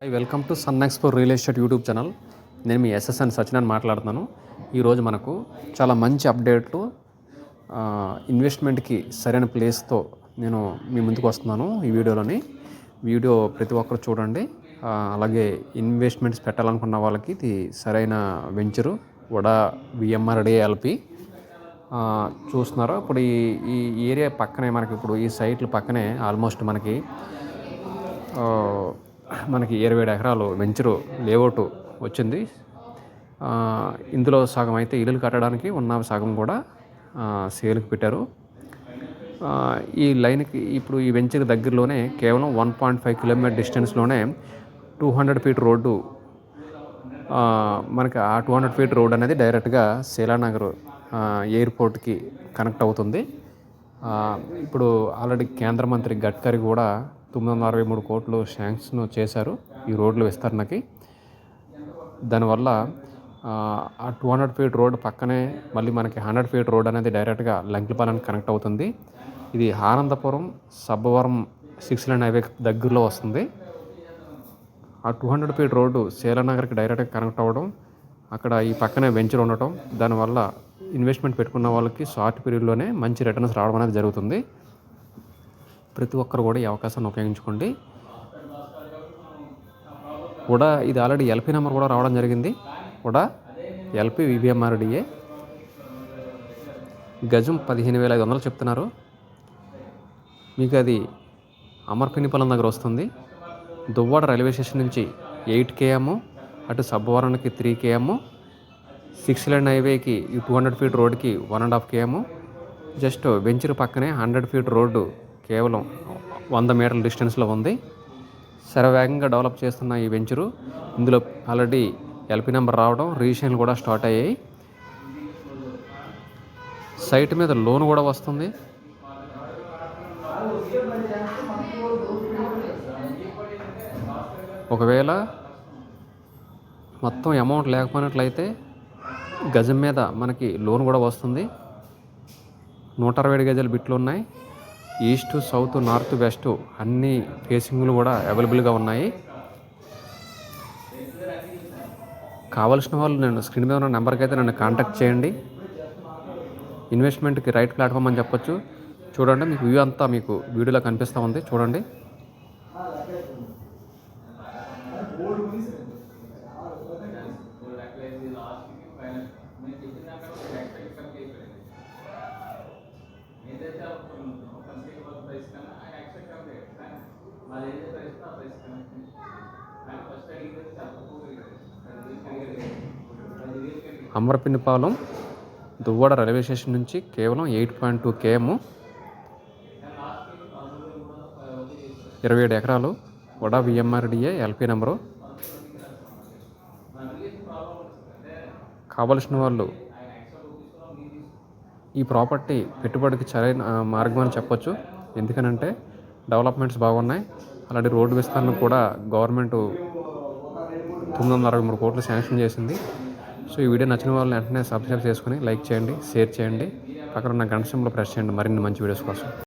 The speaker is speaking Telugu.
Welcome to Sun Expo real estate YouTube channel. నేను మీ ఎస్ఎస్ఎన్ సత్యనారాయణ మాట్లాడుతున్నాను. ఈరోజు మనకు చాలా మంచి అప్డేట్లు, ఇన్వెస్ట్మెంట్కి సరైన ప్లేస్తో నేను మీ ముందుకు వస్తున్నాను. ఈ వీడియో ప్రతి ఒక్కరు చూడండి. అలాగే ఇన్వెస్ట్మెంట్స్ పెట్టాలనుకున్న వాళ్ళకి ఇది సరైన వెంచరు. వడా విఎంఆర్డి ఎల్పి చూస్తున్నారు. ఇప్పుడు ఈ ఏరియా పక్కనే మనకి ఇప్పుడు ఈ సైట్లు పక్కనే ఆల్మోస్ట్ మనకి 27 ఎకరాలు వెంచరు లేఅవుట్ వచ్చింది. ఇందులో సగం అయితే ఇల్లులు కట్టడానికి ఉన్న సగం కూడా సేల్కి పెట్టారు. ఈ లైన్కి ఇప్పుడు ఈ వెంచర్ దగ్గరలోనే కేవలం 1.5 కిలోమీటర్ డిస్టెన్స్లోనే 200 ఫీట్ రోడ్డు, మనకి ఆ 200 ఫీట్ రోడ్ అనేది డైరెక్ట్గా శీలానగర్ ఎయిర్పోర్ట్కి కనెక్ట్ అవుతుంది. ఇప్పుడు ఆల్రెడీ కేంద్ర మంత్రి గడ్కరీ కూడా 963 కోట్లు శాంక్షన్ చేశారు ఈ రోడ్ల విస్తరణకి. దానివల్ల ఆ 200 ఫీట్ రోడ్ పక్కనే మళ్ళీ మనకి 100 ఫీట్ రోడ్ అనేది డైరెక్ట్గా లంకిపాలెంకి కనెక్ట్ అవుతుంది. ఇది ఆనందపురం సబ్బవరం 6 లైన్ హైవే దగ్గరలో వస్తుంది. ఆ 200 ఫీట్ రోడ్డు శీలానగర్కి డైరెక్ట్గా కనెక్ట్ అవ్వడం, అక్కడ ఈ పక్కనే వెంచర్ ఉండటం, దానివల్ల ఇన్వెస్ట్మెంట్ పెట్టుకున్న వాళ్ళకి షార్ట్ పీరియడ్లోనే మంచి రిటర్న్స్ రావడం అనేది జరుగుతుంది. ప్రతి ఒక్కరు కూడా ఈ అవకాశాన్ని ఉపయోగించుకోండి. కూడా ఇది ఆల్రెడీ ఎల్పి నెంబర్ కూడా రావడం జరిగింది. కూడా ఎల్పి విబిఎంఆర్డిఏ గజం 15,500 చెప్తున్నారు. మీకు అది అమర్పినిపాలెం దగ్గర వస్తుంది. దువ్వాడ రైల్వే స్టేషన్ నుంచి 8 km, అటు సబ్బవరానికి 3 km, 6 లైన్ హైవేకి ఈ 200 ఫీట్ రోడ్కి 1.5 km, జస్ట్ వెంచర్ పక్కనే 100 ఫీట్ రోడ్డు కేవలం 100 మీటర్ల డిస్టెన్స్లో ఉంది. శరవేగంగా డెవలప్ చేస్తున్న ఈ వెంచరు, ఇందులో ఆల్రెడీ ఎల్పి నెంబర్ రావడం, రిజిస్ట్రేషన్లు కూడా స్టార్ట్ అయ్యాయి. సైట్ మీద లోన్ కూడా వస్తుంది. ఒకవేళ మొత్తం అమౌంట్ లేకపోయినట్లయితే గజం మీద మనకి లోన్ కూడా వస్తుంది. 160 గజాల బిట్లు ఉన్నాయి. ఈస్ట్, సౌత్, నార్త్, వెస్ట్ అన్ని ఫేసింగ్లు కూడా అవైలబుల్గా ఉన్నాయి. కావాల్సిన వాళ్ళు నేను స్క్రీన్ మీద ఉన్న నెంబర్కి అయితే నన్ను కాంటాక్ట్ చేయండి. ఇన్వెస్ట్మెంట్కి రైట్ ప్లాట్ఫామ్ అని చెప్పొచ్చు. చూడండి, మీకు వ్యూ అంతా మీకు వీడియోలో కనిపిస్తూ ఉంది. చూడండి. అమర్పినిపాలెం దువ్వాడ రైల్వే స్టేషన్ నుంచి కేవలం 8.2 km, 27 ఎకరాలు, వడా విఎంఆర్డిఏ ఎల్పి నెంబరు. కావలసిన వాళ్ళు ఈ ప్రాపర్టీ పెట్టుబడికి సరైన మార్గం అని చెప్పొచ్చు. ఎందుకనంటే డెవలప్మెంట్స్ బాగున్నాయి. అలాంటి రోడ్డు విస్తరణ కూడా గవర్నమెంట్ 963 కోట్లు శాంక్షన్ చేసింది. సో ఈ వీడియో నచ్చిన వాళ్ళు వెంటనే సబ్స్క్రైబ్ చేసుకుని లైక్ చేయండి, షేర్ చేయండి, పక్కన ఉన్న గంట సింబల్ ప్రెస్ చేయండి మరిన్ని మంచి వీడియోస్ కోసం.